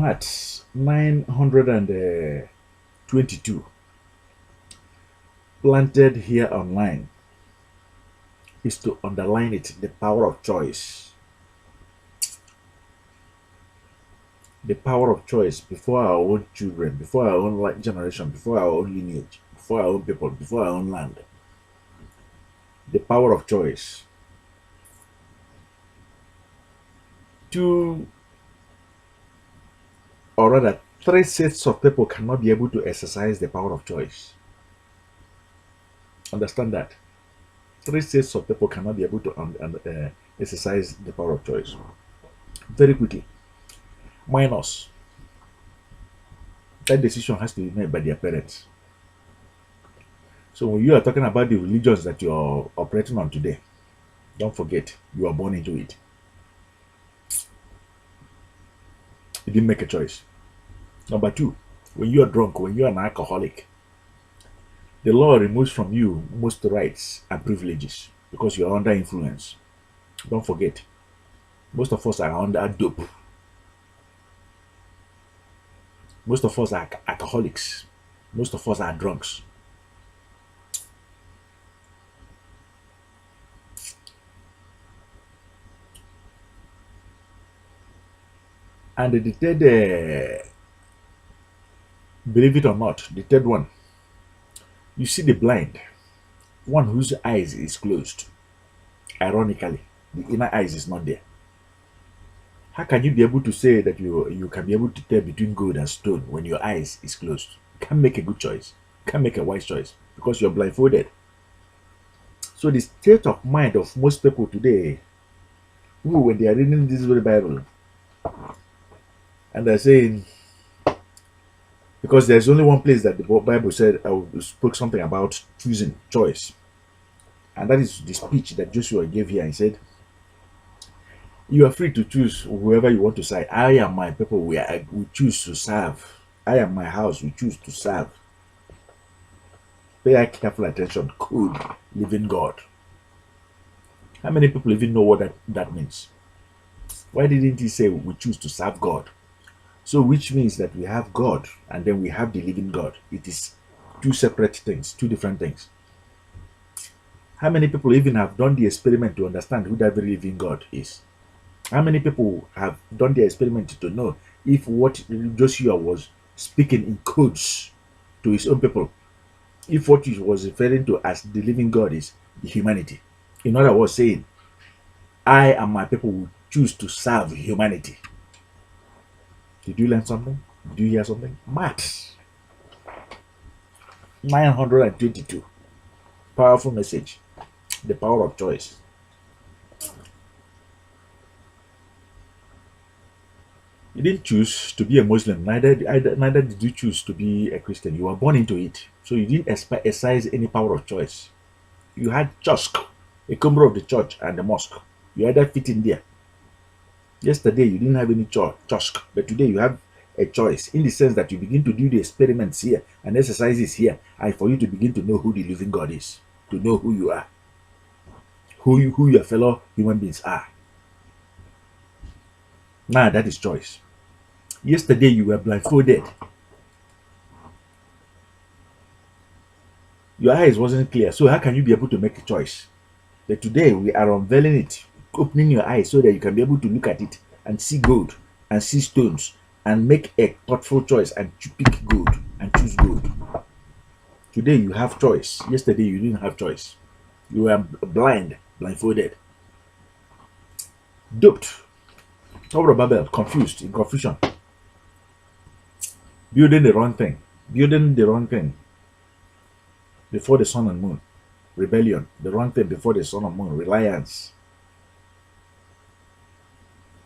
Maat 922 planted here online is to underline it, the power of choice. The power of choice before our own children, before our own generation, before our own lineage, before our own people, before our own land. The power of choice. Two, or rather, three sets of people cannot be able to exercise the power of choice. Understand that. Three sets of people cannot be able to exercise the power of choice. Very quickly. Minors. That decision has to be made by their parents. So when you are talking about the religions that you're operating on today, don't forget you are born into it. You didn't make a choice. Number two, when you are drunk, when you are an alcoholic, the law removes from you most rights and privileges because you are under influence. Don't forget, most of us are under dope. Most of us are alcoholics. Most of us are drunks. And the third, believe it or not, the third one, you see the blind, one whose eyes is closed. Ironically, the inner eyes is not there. How can you be able to say that you can be able to tell between gold and stone when your eyes is closed? You can't make a good choice. You can't make a wise choice because you're blindfolded. So the state of mind of most people today, who when they are reading this very Bible, and they're saying, because there's only one place that the Bible said spoke something about choosing choice, and that is the speech that Joshua gave here. He said, "You are free to choose whoever you want to serve. I am my people. We choose to serve. I am my house. We choose to serve." Pay careful attention. Cool, living God. How many people even know what that means? Why didn't he say we choose to serve God? So which means that we have God and then we have the living God. It is two separate things, two different things. How many people even have done the experiment to understand who that very living God is? How many people have done the experiment to know if what Joshua was speaking in codes to his own people, if what he was referring to as the living God is humanity? In other words, saying, I and my people will choose to serve humanity. Did you learn something? Did you hear something? Matt 922. Powerful message. The power of choice. You didn't choose to be a Muslim, neither did you choose to be a Christian. You were born into it. So you didn't exercise any power of choice. You had chusk, a member of the church and the mosque. You either fit in there. Yesterday you didn't have any chusk, but today you have a choice in the sense that you begin to do the experiments here and exercises here, and for you to begin to know who the living God is, to know who you are, who your fellow human beings are. Now that is choice. Yesterday you were blindfolded. Your eyes wasn't clear, so how can you be able to make a choice? But today we are unveiling it, opening your eyes so that you can be able to look at it and see gold and see stones and make a thoughtful choice and pick gold and choose gold. Today you have choice. Yesterday you didn't have choice. You were blindfolded, duped, Tower of Babel, confused, in confusion, building the wrong thing before the sun and moon, rebellion, the wrong thing before the sun and moon, reliance,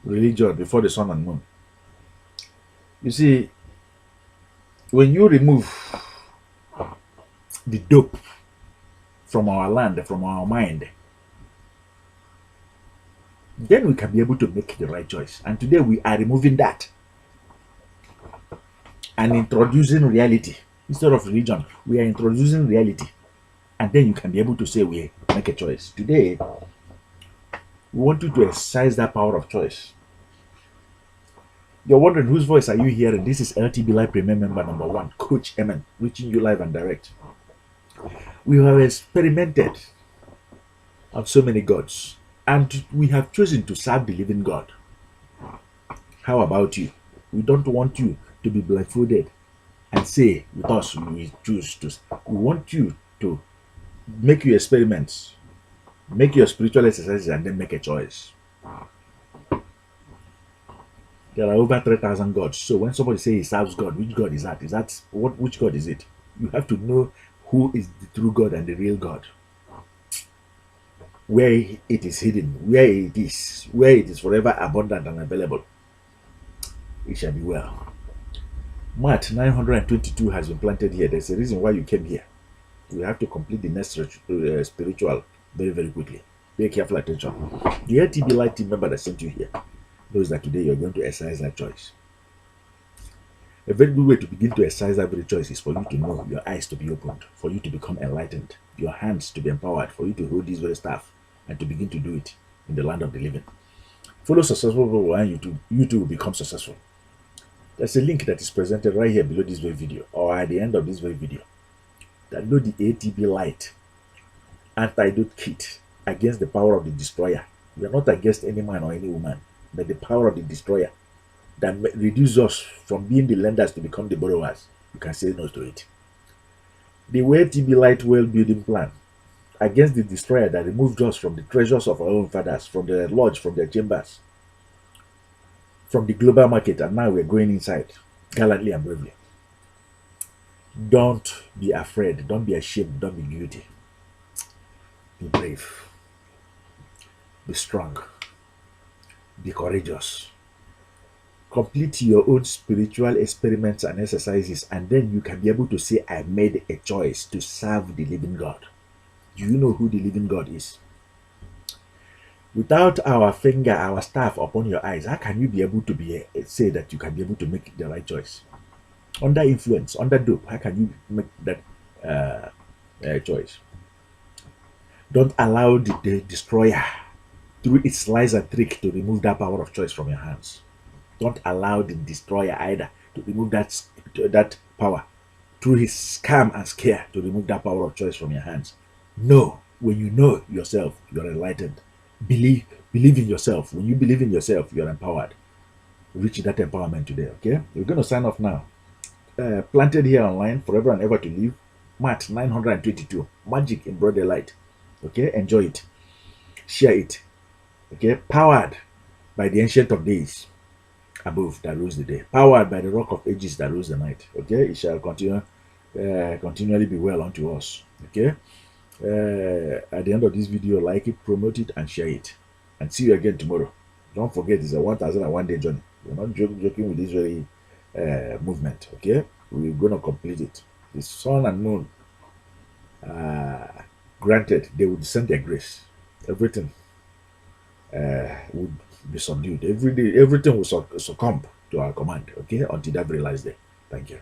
religion before the sun and moon. You see, when you remove the dope from our land, from our mind, then we can be able to make the right choice. And today we are removing that and introducing reality. Instead of religion, we are introducing reality. And then you can be able to say we make a choice. Today, we want you to exercise that power of choice. You're wondering whose voice are you hearing? This is LTB Live Premier Member number 1, coachEmen, reaching you live and direct. We have experimented on so many gods, and we have chosen to serve the living God. How about you? We don't want you to be blindfolded and say with us we choose to. We want you to make your experiments, make your spiritual exercises, and then make a choice. There are over 3,000 gods. So when somebody says he serves God, which God is that? Is that what? Which God is it? You have to know who is the true God and the real God. Where it is hidden, where it is forever abundant and available. It shall be well. Maat 922 has been planted here. There's a reason why you came here. We have to complete the next spiritual very, very quickly. Pay careful attention. The LTB Light team member that sent you here knows that today you're going to exercise that choice. A very good way to begin to exercise that very choice is for you to know, your eyes to be opened, for you to become enlightened, your hands to be empowered, for you to hold this very staff and to begin to do it in the land of the living. Follow successful people and you too will become successful. There's a link that is presented right here below this very video or at the end of this very video. Download the ATB Light antidote kit against the power of the destroyer. We are not against any man or any woman, but the power of the destroyer that reduces us from being the lenders to become the borrowers. You can say no to it. The ATB Light world building plan against the destroyer that removed us from the treasures of our own fathers, from their lodge, from their chambers, from the global market, and now we're going inside gallantly and bravely. Don't be afraid, don't be ashamed, don't be guilty. Be brave, be strong, be courageous. Complete your own spiritual experiments and exercises, and then you can be able to say, I made a choice to serve the living God. Do you know who the living God is? Without our finger, our staff upon your eyes, how can you be able to say that you can be able to make the right choice? Under influence, under dope, how can you make that choice? Don't allow the destroyer, through its lies and trick, to remove that power of choice from your hands. Don't allow the destroyer either to remove that power, through his scam and scare, to remove that power of choice from your hands. No, when you know yourself, you're enlightened. Believe in yourself. When you believe in yourself, you're empowered. Reach that empowerment today, okay? We're going to sign off now. Planted here online, forever and ever to live. Maat 922, magic in broad daylight. Okay, enjoy it. Share it. Okay, powered by the ancient of days above that rules the day. Powered by the rock of ages that rules the night. Okay, it shall continually be well unto us. Okay. At the end of this video, like it, promote it, and share it. And see you again tomorrow. Don't forget, it's a 1001 day journey. We're not joking with this very movement. Okay, we're gonna complete it. The sun and moon, granted, they will descend their grace. Everything would be subdued. Every day, everything will succumb to our command. Okay, until that very last day. Thank you.